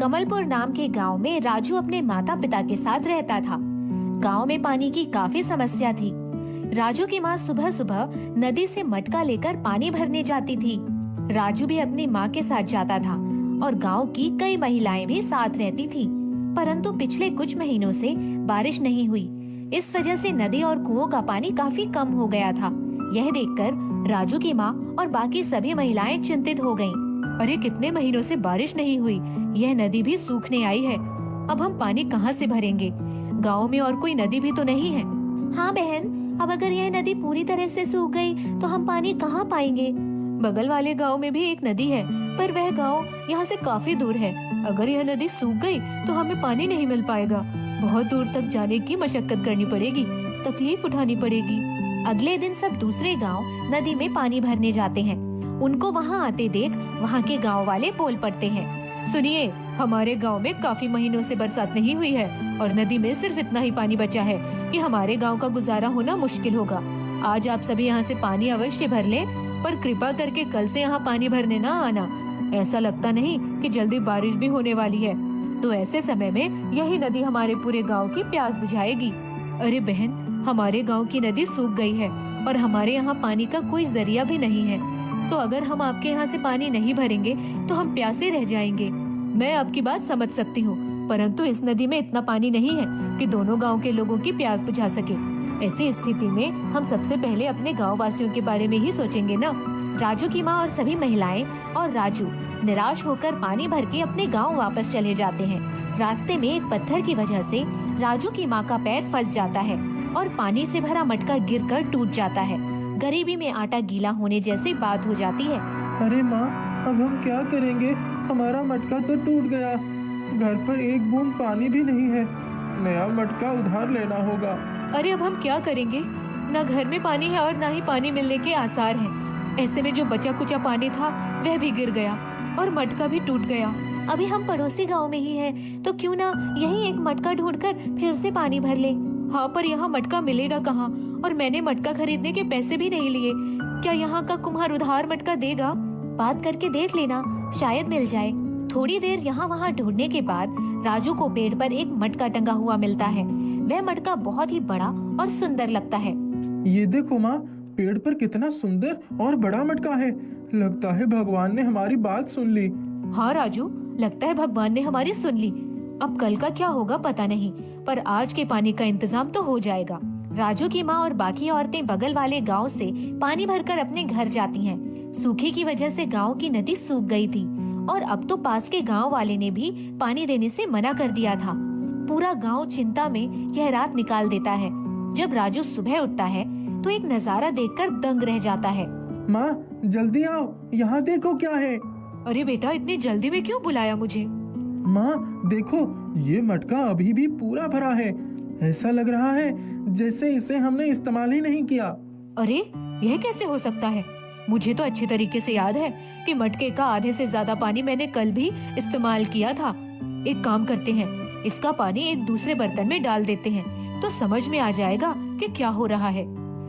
कमलपुर नाम के गांव में राजू अपने माता पिता के साथ रहता था। गांव में पानी की काफी समस्या थी। राजू की माँ सुबह सुबह नदी से मटका लेकर पानी भरने जाती थी। राजू भी अपनी माँ के साथ जाता था और गांव की कई महिलाएं भी साथ रहती थी। परंतु पिछले कुछ महीनों से बारिश नहीं हुई। इस वजह से नदी और कुओं का पानी काफी कम हो गया था। यह देखकर राजू की माँ और बाकी सभी महिलाएं चिंतित हो गयीं। अरे कितने महीनों से बारिश नहीं हुई, यह नदी भी सूखने आई है। अब हम पानी कहाँ से भरेंगे? गांव में और कोई नदी भी तो नहीं है। हाँ बहन, अब अगर यह नदी पूरी तरह से सूख गई तो हम पानी कहाँ पाएंगे? बगल वाले गांव में भी एक नदी है, पर वह गांव यहाँ से काफी दूर है। अगर यह नदी सूख गई तो हमें पानी नहीं मिल पाएगा। बहुत दूर तक जाने की मशक्कत करनी पड़ेगी, तकलीफ उठानी पड़ेगी। अगले दिन सब दूसरे गांव नदी में पानी भरने जाते हैं। उनको वहां आते देख वहां के गांव वाले बोल पड़ते हैं, सुनिए, हमारे गांव में काफी महीनों से बरसात नहीं हुई है और नदी में सिर्फ इतना ही पानी बचा है कि हमारे गांव का गुजारा होना मुश्किल होगा। आज आप सभी यहाँ से पानी अवश्य भर लें, पर कृपा करके कल से यहाँ पानी भरने ना आना। ऐसा लगता नहीं कि जल्दी बारिश भी होने वाली है, तो ऐसे समय में यही नदी हमारे पूरे गाँव की प्यास बुझाएगी। अरे बहन, हमारे गाँव की नदी सूख गई है और हमारे यहाँ पानी का कोई जरिया भी नहीं है, तो अगर हम आपके यहाँ से पानी नहीं भरेंगे तो हम प्यासे रह जाएंगे। मैं आपकी बात समझ सकती हूँ, परंतु इस नदी में इतना पानी नहीं है कि दोनों गांव के लोगों की प्यास बुझा सके। ऐसी स्थिति में हम सबसे पहले अपने गांव वासियों के बारे में ही सोचेंगे ना। राजू की माँ और सभी महिलाएं और राजू निराश होकर पानी भर के अपने गाँव वापस चले जाते हैं। रास्ते में एक पत्थर की वजह से राजू की माँ का पैर फंस जाता है और पानी से भरा मटका गिरकर टूट जाता है। गरीबी में आटा गीला होने जैसी बात हो जाती है। अरे माँ, अब हम क्या करेंगे? हमारा मटका तो टूट गया। घर पर एक बूंद पानी भी नहीं है। नया मटका उधार लेना होगा। अरे अब हम क्या करेंगे? न घर में पानी है और न ही पानी मिलने के आसार हैं। ऐसे में जो बचा कुचा पानी था वह भी गिर गया और मटका भी टूट गया। अभी हम पड़ोसी गांव में ही हैं, तो क्यों ना यही एक मटका ढूंढकर फिर से पानी भर ले। हाँ, पर यहाँ मटका मिलेगा कहाँ? और मैंने मटका खरीदने के पैसे भी नहीं लिए। क्या यहाँ का कुम्हार उधार मटका देगा? बात करके देख लेना, शायद मिल जाए। थोड़ी देर यहाँ वहाँ ढूंढने के बाद राजू को पेड़ पर एक मटका टंगा हुआ मिलता है। वह मटका बहुत ही बड़ा और सुंदर लगता है। ये देखो माँ, पेड़ पर कितना सुंदर और बड़ा मटका है। लगता है भगवान ने हमारी बात सुन ली। हाँ राजू, लगता है भगवान ने हमारी सुन ली। अब कल का क्या होगा पता नहीं, पर आज के पानी का इंतजाम तो हो जाएगा। राजू की माँ और बाकी औरतें बगल वाले गांव से पानी भरकर अपने घर जाती हैं। सूखे की वजह से गांव की नदी सूख गई थी और अब तो पास के गांव वाले ने भी पानी देने से मना कर दिया था। पूरा गांव चिंता में यह रात निकाल देता है। जब राजू सुबह उठता है तो एक नजारा देखकर दंग रह जाता है। माँ, जल्दी आओ, यहाँ देखो क्या है। अरे बेटा, इतनी जल्दी में क्यों बुलाया मुझे? माँ देखो, ये मटका अभी भी पूरा भरा है। ऐसा लग रहा है जैसे इसे हमने इस्तेमाल ही नहीं किया। अरे यह कैसे हो सकता है? मुझे तो अच्छे तरीके से याद है कि मटके का आधे से ज्यादा पानी मैंने कल भी इस्तेमाल किया था। एक काम करते हैं, इसका पानी एक दूसरे बर्तन में डाल देते हैं तो समझ में आ जाएगा कि क्या हो रहा है।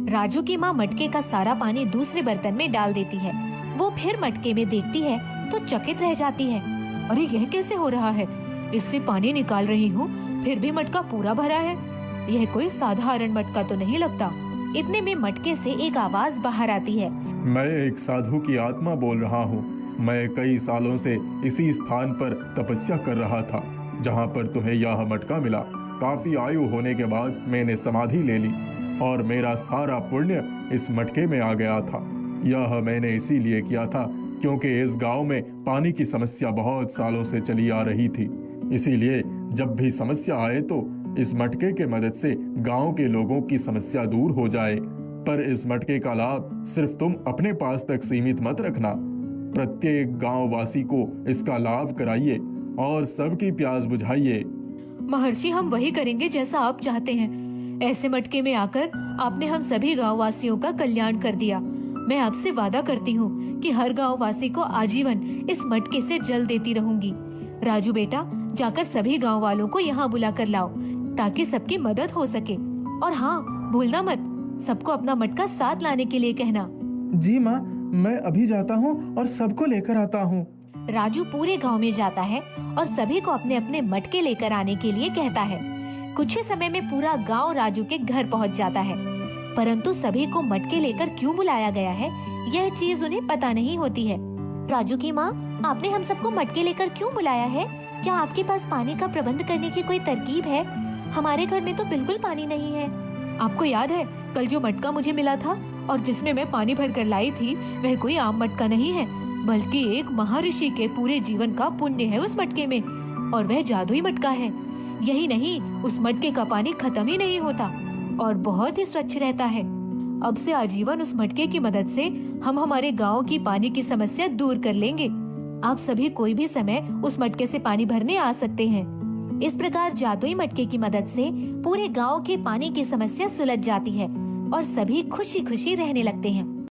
राजू की माँ मटके का सारा पानी दूसरे बर्तन में डाल देती है। वो फिर मटके में देखती है तो चकित रह जाती है। अरे यह कैसे हो रहा है? इससे पानी निकाल रही हूँ, फिर भी मटका पूरा भरा है। यह कोई साधारण मटका तो नहीं लगता। इतने में मटके से एक आवाज बाहर आती है। मैं एक साधु की आत्मा बोल रहा हूँ। मैं कई सालों से इसी स्थान पर तपस्या कर रहा था जहाँ पर तुम्हें यह मटका मिला। काफी आयु होने के बाद मैंने समाधि ले ली और मेरा सारा पुण्य इस मटके में आ गया था। यह मैंने इसीलिए किया था क्योंकि इस गांव में पानी की समस्या बहुत सालों से चली आ रही थी। इसीलिए जब भी समस्या आए तो इस मटके के मदद से गांव के लोगों की समस्या दूर हो जाए। पर इस मटके का लाभ सिर्फ तुम अपने पास तक सीमित मत रखना। प्रत्येक गांव वासी को इसका लाभ कराइए और सबकी प्यास बुझाइए। महर्षि, हम वही करेंगे जैसा आप चाहते हैं। ऐसे मटके में आकर आपने हम सभी गाँव वासियों का कल्याण कर दिया। मैं आपसे वादा करती हूँ कि हर गाँव वासी को आजीवन इस मटके से जल देती रहूंगी। राजू बेटा, जाकर सभी गांव वालों को यहाँ बुला कर लाओ ताकि सबकी मदद हो सके। और हाँ, भूलना मत, सबको अपना मटका साथ लाने के लिए कहना। जी माँ, मैं अभी जाता हूँ और सबको लेकर आता हूँ। राजू पूरे गांव में जाता है और सभी को अपने अपने मटके लेकर आने के लिए कहता है। कुछ ही समय में पूरा गांव राजू के घर पहुंच जाता है, परंतु सभी को मटके लेकर क्यों बुलाया गया है यह चीज उन्हें पता नहीं होती है। राजू की माँ, आपने हम सबको मटके लेकर क्यों बुलाया है? क्या आपके पास पानी का प्रबंध करने की कोई तरकीब है? हमारे घर में तो बिल्कुल पानी नहीं है। आपको याद है कल जो मटका मुझे मिला था और जिसमें मैं पानी भर कर लाई थी, वह कोई आम मटका नहीं है, बल्कि एक महर्षि के पूरे जीवन का पुण्य है उस मटके में, और वह जादुई मटका है। यही नहीं, उस मटके का पानी खत्म ही नहीं होता और बहुत ही स्वच्छ रहता है। अब से आजीवन उस मटके की मदद से हम हमारे गांव की पानी की समस्या दूर कर लेंगे। आप सभी कोई भी समय उस मटके से पानी भरने आ सकते हैं। इस प्रकार जादुई मटके की मदद से पूरे गांव के पानी की समस्या सुलझ जाती है और सभी खुशी खुशी रहने लगते हैं।